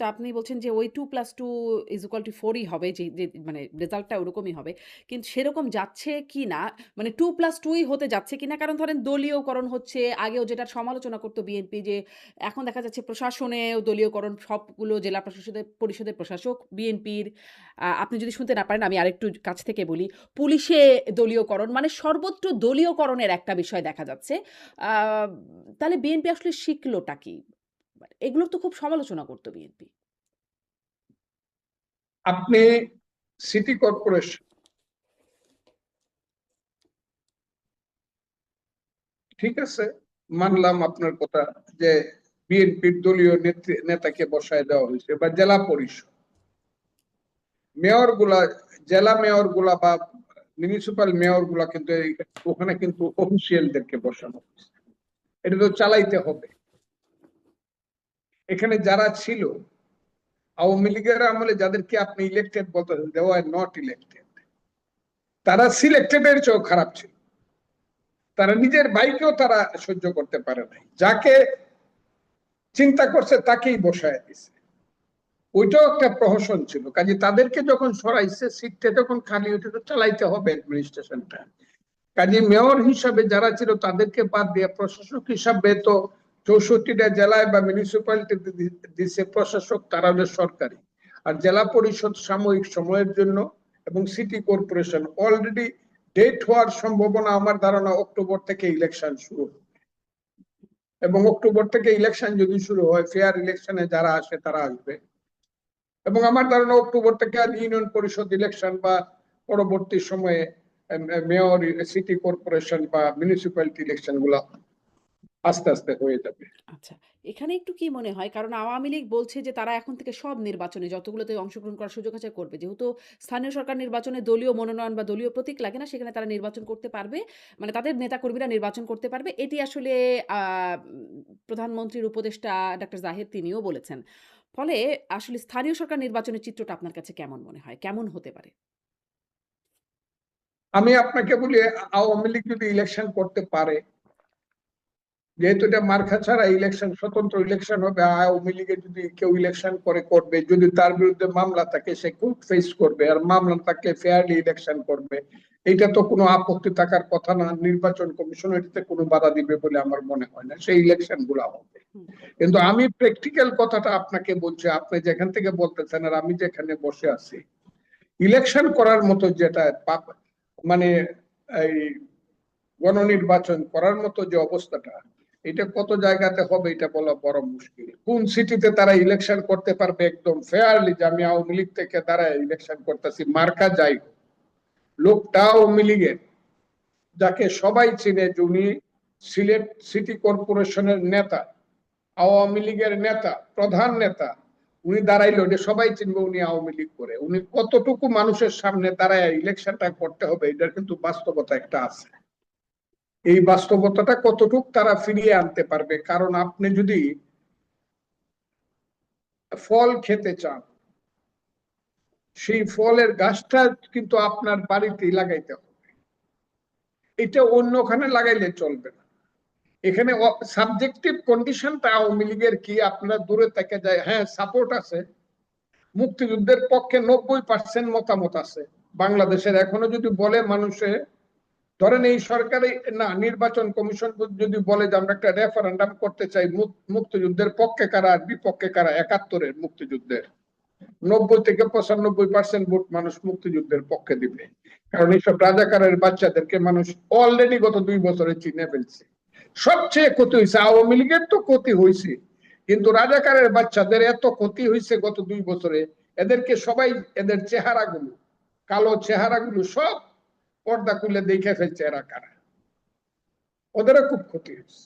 রেজাল্টটা আপনি বলছেন যে ওই 2+2 = 4ই হবে যে মানে রেজাল্টটা ওরকমই হবে। কিন্তু সেরকম যাচ্ছে কিনা মানে 2+2ই হতে যাচ্ছে কিনা কারণ ধরেন দলীয়করণ হচ্ছে, আগেও যেটার সমালোচনা করত বিএনপি যে এখন দেখা যাচ্ছে প্রশাসনেও দলীয়করণ সবগুলো জেলা পরিষদের প্রশাসক বিএনপির। আপনি যদি শুনতে না পারেন আমি আরেকটু কাছ থেকে বলি। পুলিশে দলীয়করণ মানে সর্বত্র দলীয়করণের একটা বিষয় দেখা যাচ্ছে। আ তাহলে বিএনপি আসলে শিখলোটা কি? এগুলোর তো খুব সমালোচনা করত বিএনপি। আপনি সিটি কর্পোরেশন, ঠিক আছে, মানলাম আপনার কথা যে বিএনপির দলীয় নেতাকে বসায় দেওয়া হয়েছে, বা জেলা পরিষদ মেয়র গুলা, জেলা মেয়র গুলা বা মিউনিসিপাল মেয়র গুলা কিন্তু ওখানে কিন্তু অফিসিয়ালদেরকে বসানো হয়েছে। এটা তো চালাইতে হবে। এখানে যারা ছিল আওয়ামী লীগের আমলে, যাদেরকে আপনি ইলেক্টেড বলতেছেন, দে আর নট ইলেক্টেড, তারা সিলেক্টেড এর চেয়েও খারাপ ছিল। তারা নিজের ভাইকেও তারা সহ্য করতে পারে নাই, যাকে চিন্তা করছে তাকেই বসায় দিছে। ওইটাও একটা প্রহসন ছিল। কাজে তাদেরকে যখন সরাইছে, সিটটা যখন খালি হইতে, তো চালাইতে হবে অ্যাডমিনিস্ট্রেশনটা। কাজে মেয়র হিসাবে যারা ছিল তাদেরকে বাদ দিয়ে প্রশাসক হিসাবে তো 64টা জেলায় বা মিউনিসিপ্যালিটি দিচ্ছে প্রশাসক, তারা হলো সরকারি। আর জেলা পরিষদ সাময়িক সময়ের জন্য, এবং সিটি কর্পোরেশন অলরেডি ডেট হওয়ার সম্ভাবনা আমার ধারণা অক্টোবর থেকে ইলেকশন শুরু হবে। এবং অক্টোবর থেকে ইলেকশন যদি শুরু হয়, ফেয়ার ইলেকশনে যারা আসে তারা আসবে। এবং আমার ধারণা অক্টোবর থেকে ইউনিয়ন পরিষদ ইলেকশন বা পরবর্তী সময়ে মেয়র, সিটি কর্পোরেশন বা মিউনিসিপ্যালিটি ইলেকশন গুলো আস্তে আস্তে হয়ে যাবে। আচ্ছা, এখানে একটু কি মনে হয়? কারণ আওয়ামী লীগ বলছে যে তারা এখন থেকে সব নির্বাচনে যতগুলোতে অংশগ্রহণ করার সুযোগ আছে করবে। যেহেতু স্থানীয় সরকার নির্বাচনে দলীয় মনোনয়ন বা দলীয় প্রতীক লাগে না, সেখানে তারা নির্বাচন করতে পারবে। মানে তাদের নেতাকর্মীরা নির্বাচন করতে পারবে। এটি আসলে আ প্রধানমন্ত্রীর উপদেষ্টা ডাক্তার জাহিদ তিনিও বলেছেন। ফলে আসলে স্থানীয় সরকার নির্বাচনের চিত্রটা আপনার কাছে কেমন মনে হয়? কেমন হতে পারে? আমি আপনাকে বলি, আওয়ামী লীগ যদি ইলেকশন করতে পারে, যেহেতু এটা মার্কা ছাড়া ইলেকশন, স্বতন্ত্র ইলেকশন হবে, আওয়ামী লীগের যদি কেউ ইলেকশন করে করবে, যদি তার বিরুদ্ধে মামলা থাকে সে কোর্ট ফেস করবে, আর মামলা থাকলে ফেয়ারলি ইলেকশন করবে। এটা তো কোনো আপত্তি থাকার কথা না। নির্বাচন কমিশন এটাতে কোনো বাধা দিবে বলে আমার মনে হয় না। সেই ইলেকশন গুলো হবে। হুম, কিন্তু আমি প্র্যাকটিক্যাল কথাটা আপনাকে বলছি, আপনি যেখান থেকে বলতেছেন আর আমি যেখানে বসে আছি, ইলেকশন করার মতো যেটা মানে এই গণনির্বাচন করার মতো যে অবস্থাটা, এটা কত জায়গাতে হবে এটা বলা বড় মুশকিল। কোন সিটিতে তারা ইলেকশন করতে পারবে একদম ফেয়ারলি, যে আমি আওয়ামী লীগ থেকে দাঁড়ায় ইলেকশন করতেছি, মার্কা যাই লোকটা আওয়ামী লীগের, যাকে সবাই চিনে, উনি সিলেট সিটি কর্পোরেশনের নেতা, আওয়ামী লীগের নেতা, প্রধান নেতা, উনি দাঁড়াইলো, যে সবাই চিনবে উনি আওয়ামী লীগ করে। উনি কতটুকু মানুষের সামনে দাঁড়ায় ইলেকশনটা করতে হবে, এটার কিন্তু বাস্তবতা একটা আছে। এই বাস্তবতাটা কতটুকু তারা ফিরিয়ে আনতে পারবে। কারণ আপনি যদি ফল খেতে চান, সেই ফলের গাছটা কিন্তু আপনার বাড়িতেই লাগাইতে হবে। এটা অন্যখানে লাগাইলে চলবে না। এখানে সাবজেক্টিভ কন্ডিশনটা আওয়ামী লীগের কি, আপনারা দূরে থেকে যায়, হ্যাঁ সাপোর্ট আছে, মুক্তিযুদ্ধের পক্ষে 90% মতামত আছে বাংলাদেশের। এখনো যদি বলে মানুষে, ধরেন এই সরকারি না, নির্বাচন কমিশন যদি বলে যে আমরা একটা রেফারেন্ডাম করতে চাই, মুক্তিযুদ্ধের পক্ষে কারা আর বিপক্ষে কারা, 71-এর মুক্তিযুদ্ধের 90 থেকে 95% ভোট মানুষ মুক্তিযুদ্ধের পক্ষে দিবে। কারণ এইসব রাজাকারের বাচ্চাদেরকে মানুষ অলরেডি গত 2 বছরে চিনে ফেলছে। সবচেয়ে ক্ষতি হয়েছে আওয়ামী লীগের, তো ক্ষতি হয়েছে, কিন্তু রাজাকারের বাচ্চাদের এত ক্ষতি হয়েছে গত 2 বছরে। এদেরকে সবাই, এদের চেহারাগুলো, কালো চেহারাগুলো সব পর্দা খুলে দেখে ফেলছে এরা কারা। ওদেরও খুব ক্ষতি হয়েছে।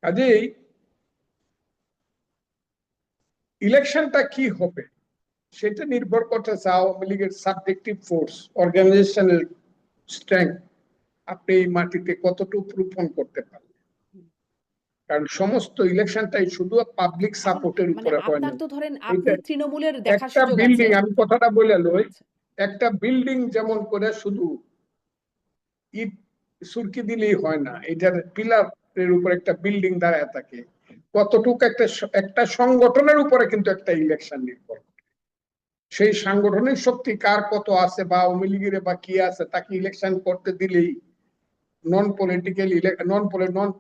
কাজেই ইলেকশনটা কি হবে সেটা নির্ভর করতেছে আওয়ামী লীগের সাবজেক্টিভ ফোর্স, অর্গানাইজেশনাল স্ট্রেংথ, আপনি এই মাটিতে কতটুকু রোপণ করতে পারেন। হুম। কারণ সমস্ত ইলেকশনটাই শুধু পাবলিক এখন সাপোর্টের মানে উপরে হয় আপনার না। তো ধরেন এটা আপনি তৃণমূলের দেখার একটা সুযোগ আছে। বিল্ডিং, আমি কথাটা বলে লই, আচ্ছা। একটা বিল্ডিং যেমন করে শুধু ইট সুরকি দিলেই হয় না, এটার পিলারের উপর একটা বিল্ডিং দাঁড়ায় থাকে। কতটুকু একটা সংগঠনের উপরে কিন্তু একটা ইলেকশন নির্ভর করে। সেই সাংগঠনিক শক্তি কার কত আছে বা আওয়ামী লীগের বা কি আছে তাকে ইলেকশন করতে দিলেই নন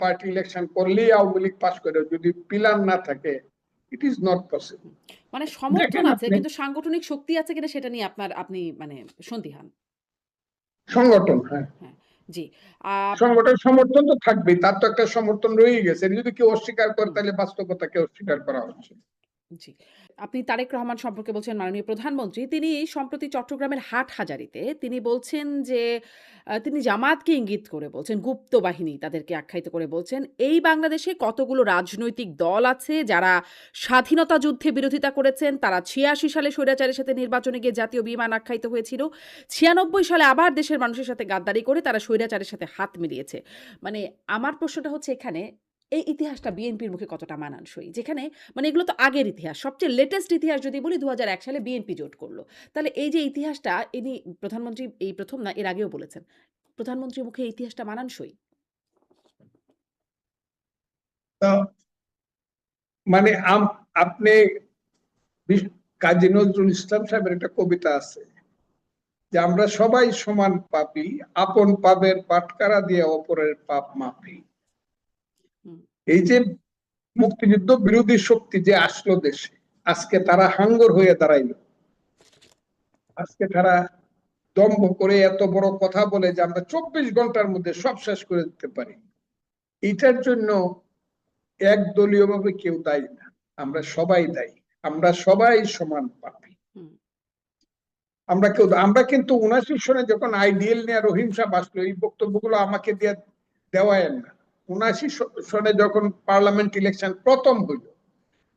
পার্টি ইলেকশন করলেই আওয়ামী লীগ পাস করে, যদি পিলার না থাকে ইট ইজ নট পসিবল। মানে সমর্থন দেখেন আছে আপনি কিন্তু সাংগঠনিক শক্তি আছে কিনা সেটা নিয়ে আপনি মানে সন্দিহান। সংগঠন, হ্যাঁ, হ্যাঁ, জি। আ সংগঠন সমর্থন তো থাকবেই, তার তো একটা সমর্থন রয়েই গেছে, যদি কেউ অস্বীকার করে হুম। তাহলে বাস্তবতাকে অস্বীকার করা হচ্ছে। জি। আপনি তারেক রহমান সম্পর্কে বলছেন মাননীয় প্রধানমন্ত্রী। তিনি সম্প্রতি চট্টগ্রামের হাটহাজারীতে তিনি বলছেন যে তিনি জামাতকে ইঙ্গিত করে বলছেন, গুপ্ত বাহিনী তাদেরকে আখ্যায়িত করে বলছেন, "এই বাংলাদেশে কতগুলো রাজনৈতিক দল আছে যারা স্বাধীনতা যুদ্ধে বিরোধিতা করেছেন। তারা ৮৬ সালে স্বৈরাচারের সাথে নির্বাচনে গিয়ে জাতীয় বিমান আখ্যায়িত হয়েছিল। ৯৬ সালে আবার দেশের মানুষের সাথে গাদ্দারি করে তারা স্বৈরাচারের সাথে হাত মিলিয়েছে।" মানে আমার প্রশ্নটা হচ্ছে এখানে, এই ইতিহাসটা বিএনপির মুখে কতটা মানানসই? যেখানে মানে এগুলো তো আগের ইতিহাস। সবচেয়ে লেটেস্ট ইতিহাস যদি বলি ২০০১ সালে বিএনপি জোট করল। তাহলে এই যে ইতিহাসটা ইনি প্রধানমন্ত্রী এই ১ম না এর আগেও বলেছেন। প্রধানমন্ত্রীর মুখে এই ইতিহাসটা মানানসই? তো মানে আপনি কাজী নজরুল ইসলাম সাহেবের একটা কবিতা আছে যে আমরা সবাই সমান পাপী, আপন পাপের পাটকারা দিয়ে অপরের পাপ মাপি। হুম, এই যে মুক্তিযুদ্ধ বিরোধী শক্তি যে আসলো দেশে, আজকে তারা হাঙ্গর হয়ে দাঁড়াইলো, আজকে তারা দম্ভ করে এত বড় কথা বলে যে আমরা ২৪ ঘন্টার মধ্যে সব শেষ করে দিতে পারি। এটার জন্য একদলীয় ভাবে কেউ দায়ী না, আমরা সবাই দায়ী, আমরা সবাই সমান পাপী। হুম, আমরা কিন্তু ৭৯ সনে যখন আইডিএল নিয়ে রহিম সাহেব আসলো, এই বক্তব্যগুলো আমাকে দিয়ে দেওয়ায় না। ৭৯ সনে যখন পার্লামেন্ট ইলেকশন প্রথম হইল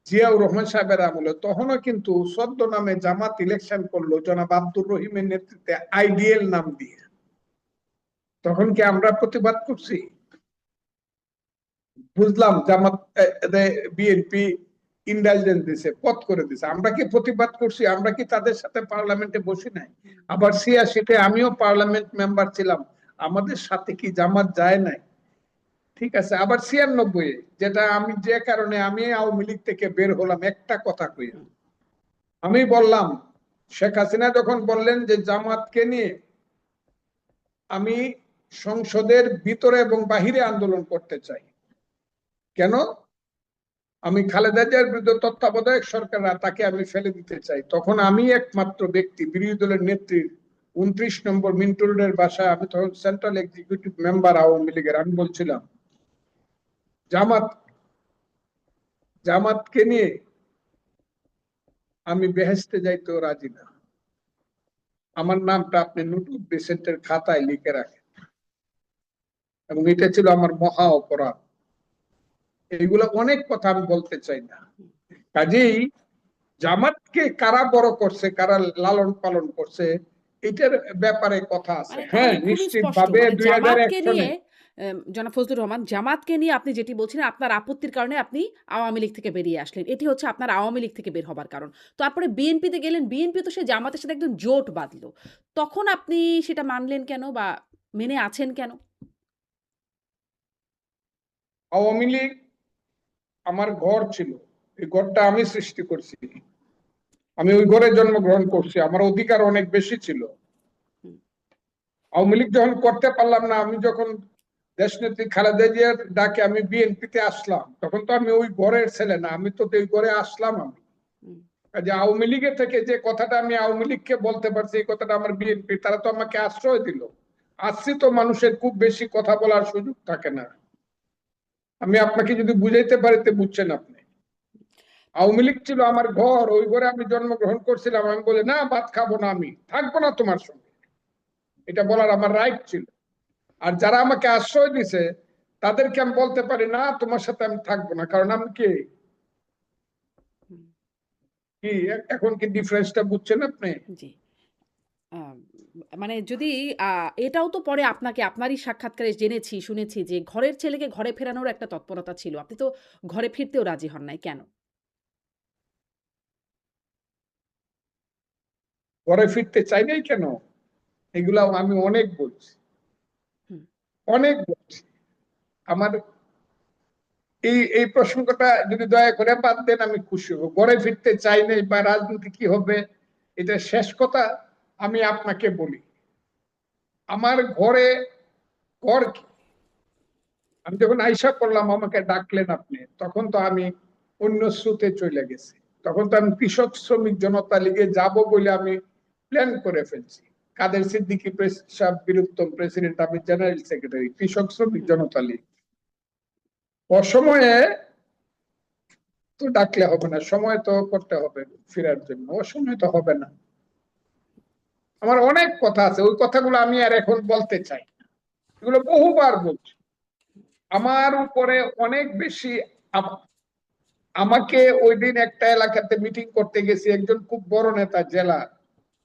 জিয়াউর রহমান সাহেবের আমলে, তখনও কিন্তু সদ্য নামে জামাত ইলেকশন করলো জনাব আব্দুর রহিমের নেতৃত্বে আইডিএল নাম দিয়ে। তখন কি আমরা প্রতিবাদ করছি? বুঝলাম জামাত বিএনপি ইন্ডালজেন্স দিছে, পথ করে দিছে, আমরা কি প্রতিবাদ করছি? আমরা কি তাদের সাথে পার্লামেন্টে বসি নাই? আবার ৮৬-তে আমিও পার্লামেন্ট মেম্বার ছিলাম, আমাদের সাথে কি জামাত যায় নাই? ঠিক আছে। আবার ৯৬, যেটা আমি যে কারণে আমি আওয়ামী লীগ থেকে বের হলাম, একটা কথা কই, হুম, আমি বললাম শেখ হাসিনা যখন বললেন যে জামাতকে নিয়ে আমি সংসদের ভিতরে এবং বাহিরে আন্দোলন করতে চাই, কেন? আমি খালেদা জিয়ার বিরুদ্ধে তত্ত্বাবধায়ক সরকার, তাকে আমি ফেলে দিতে চাই। তখন আমি একমাত্র ব্যক্তি, বিরোধী দলের নেত্রী ২৯ নম্বর মিন্টু রোডের বাসায়, আমি তখন সেন্ট্রাল এক্সিকিউটিভ মেম্বার আওয়ামী লীগের, আমি বলছিলাম জামাতকে নিয়ে আমি বেহেশতে যাইতেও রাজি না, আমার নামটা আপনি নোটুক ডিসেন্টের খাতায় লিখে রাখেন। এবং এটা ছিল আমার মহা অপরাধ। এইগুলো অনেক কথা আমি বলতে চাই না। হুম। কাজেই জামাতকে কারা বড় করছে, কারা লালন পালন করছে, এটার ব্যাপারে কথা আছে। মানে হ্যাঁ, তাহলে খুবই নিশ্চিত স্পষ্ট। ভাবে মানে ২০০১ জামাতকে নিয়ে সনে জনাব ফজলুর রহমান, জামাতকে নিয়ে আপনি যেটি বলছিলেন আপনার আপত্তির কারণে আপনি আওয়ামী লীগ থেকে বেরিয়ে আসলেন। এটি হচ্ছে আপনার আওয়ামী লীগ থেকে বের হবার কারণ। তারপরে বিএনপিতে গেলেন, বিএনপি তো সে জামাতের সাথে একদম জোট বাঁধল। তখন আপনি সেটা মানলেন কেন বা মেনে আছেন কেন? আওয়ামী লীগ আমার ঘর ছিল, এই ঘরটা আমি সৃষ্টি করছি, আমি ওই ঘরে জন্মগ্রহণ করছি, আমার অধিকার অনেক বেশি ছিল। হুম, আওয়ামী লীগ যখন করতে পারলাম না, আমি যখন দেশনেত্রী খালেদা জিয়ার ডাকে আমি বিএনপিতে আসলাম, তখন তো আমি ওই ঘরের ছেলে না, আমি তো ওই ঘরে আসলাম। আমি হুম, যে আওয়ামী লীগের থেকে যে কথাটা আমি আওয়ামী লীগকে বলতে পারছি, এই কথাটা আমার বিএনপি, তারা তো আমাকে আশ্রয় দিল। আসছি তো মানুষের খুব বেশি কথা বলার সুযোগ থাকে না। আমি আপনাকে যদি বুঝাইতে পারিতে বুঝছেন আপনি। আওয়ামী লীগ ছিল আমার ঘর, ওই ঘরে আমি জন্মগ্রহণ করছিলাম, আমি বলি না ভাত খাবো না, আমি থাকবো না তোমার সঙ্গে, এটা বলার আমার রাইট ছিল। আর যারা আমাকে আশ্রয় দিছে তাদেরকে আমি বলতে পারি না তোমার সাথে আমি থাকবো না, কারণ আমি কে? হুম, কি এখন কি ডিফারেন্সটা বুঝছেন আপনি? জি। আ মানে যদি আ এটাও তো পরে আপনাকে আপনারই সাক্ষাৎকারে জেনেছি, শুনেছি যে ঘরের ছেলেকে ঘরে ফেরানোর একটা তৎপরতা ছিল। আপনি তো ঘরে ফিরতেও রাজি হন নাই। কেন? ঘরে ফিরতে চাই নাই কেন? এগুলা আমি অনেক বলছি, হুম, অনেক বলছি। আমার এই প্রসঙ্গটা যদি দয়া করে বাদ দেন আমি খুশি হব। ঘরে ফিরতে চাই নাই বা রাজনীতি কি হবে এটা শেষ কথা। আমি আপনাকে বলি, আমার ঘরে ঘর কি? আমি যখন আইসা করলাম আমাকে ডাকলেন আপনি, তখন তো আমি অন্য স্রোতে চলে গেছি। তখন তো আমি কৃষক শ্রমিক জনতা লীগে যাব বলে আমি প্ল্যান করে ফেলছি। কাদের সিদ্দিকী সাহেব বীরুত্তম প্রেসিডেন্ট, আমি জেনারেল সেক্রেটারি কৃষক শ্রমিক হুম, জনতা লীগ। অসময়ে তো ডাকলে হবে না, সময় তো করতে হবে ফেরার জন্য, অসময় তো হবে না। আমার অনেক কথা আছে, ওই কথাগুলো আমি আর এখন বলতে চাই না। এগুলো বহুবার বলছি। আমার উপরে অনেক বেশি আমাকে ওই দিন একটা এলাকাতে মিটিং করতে গেছি, একজন খুব বড় নেতা জেলা,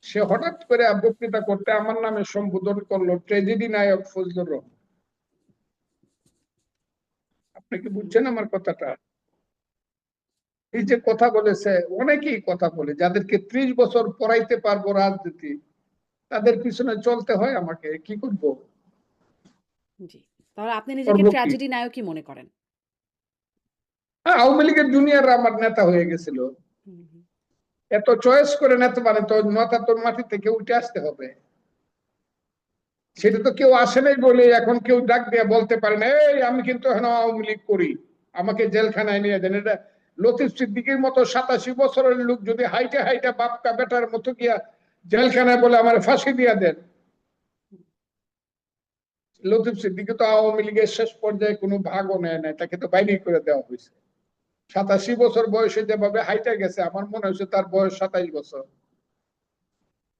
সে হঠাৎ করে বক্তৃতা করতে আমার নামে সম্বোধন করলো ট্রেজেডি নায়ক ফজলুর রহমান। আপনি কি হুম, বুঝছেন আমার কথাটা? এই যে কথা বলেছে, অনেকেই কথা বলে, যাদেরকে 30 বছর পড়াইতে পারবো রাজনীতি, তাদের পিছনে চলতে হয় আমাকে, কি করব? জি। তাহলে আপনি নিজেকে করবো কি? ট্র্যাজেডি নায়কই মনে করেন? আওয়ামী লীগের জুনিয়ররা আমার নেতা হয়ে গেছিল। হুম, হুম, এত চয়েস করে নেতা মানে তো মাথা তোর মাটি থেকে উঠে আসতে হবে। সেটা জি, তো কেউ আসে নাই বলে এখন কেউ ডাক দিয়ে বলতে পারে না, এই আমি কিন্তু এখন আওয়ামী লীগ করি, আমাকে জেলখানায় নিয়ে দেন। এটা লতিফ সিদ্দিকীর মতো 87 বছরের লোক যদি হাইটে হাইটে বাপকা বেটার মতো গিয়া জেলখানায় বলে আমার ফাঁসি দিয়ে দেন। লতিফ সিদ্দিকী তো আওয়ামী লীগের শেষ পর্যায়ে কোনো ভাগও নেয় নাই, তাকে তো বাইরে করে দেওয়া হয়েছে। 87 বছর বয়সে যেভাবে হাইটে গেছে, আমার মনে হচ্ছে তার বয়স 27 বছর।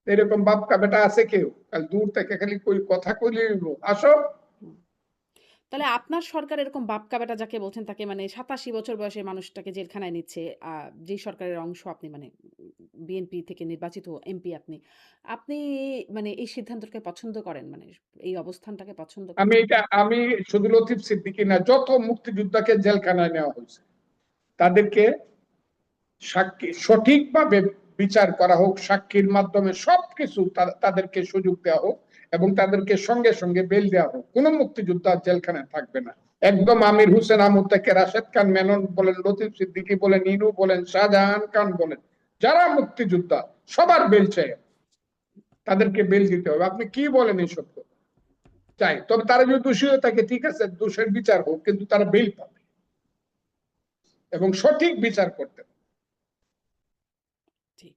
এরকম বাপকা বেটা আছে কেউ? খালি দূর থেকে খালি কই কথা কইলে আসো। হুম। তাহলে আপনার সরকার এরকম বাপকা বেটা যাকে বলছেন তাকে মানে ৮৭ বছর বয়সের মানুষটাকে জেলখানায় নিচ্ছে। যেই সরকারের অংশ আপনি মানে বিএনপি থেকে নির্বাচিত এমপি আপনি। আপনি মানে এই সিদ্ধান্তকে পছন্দ করেন? মানে এই অবস্থানটাকে পছন্দ করেন? আমি শুধু লতিফ সিদ্দিকী না, যত মুক্তিযোদ্ধাকে জেলখানায় নেওয়া হয়েছে তাদেরকে সাক্ষী সঠিকভাবে বিচার করা হোক, সাক্ষীর মাধ্যমে সবকিছু তাদেরকে সুযোগ দেওয়া হোক এবং তাদেরকে সঙ্গে সঙ্গে বেল দেওয়া হোক। কোন মুক্তিযোদ্ধা জেলখানায় থাকবে না। একদম আমির হোসেন আমর থেকে রাশেদ খান মেনন বলেন, লতিফ সিদ্দিকী বলেন, ইনু বলেন, শাহজাহান খান বলেন, যারা মুক্তিযোদ্ধা সবার বেল চাই, তাদেরকে বেল দিতে হবে। আপনি কি বলেন এইসব? চাই, তবে তারা যদি দোষী হয়ে থাকে ঠিক আছে, দোষের বিচার হোক, কিন্তু তারা বেল পাবে এবং সঠিক বিচার করতে হবে। জি।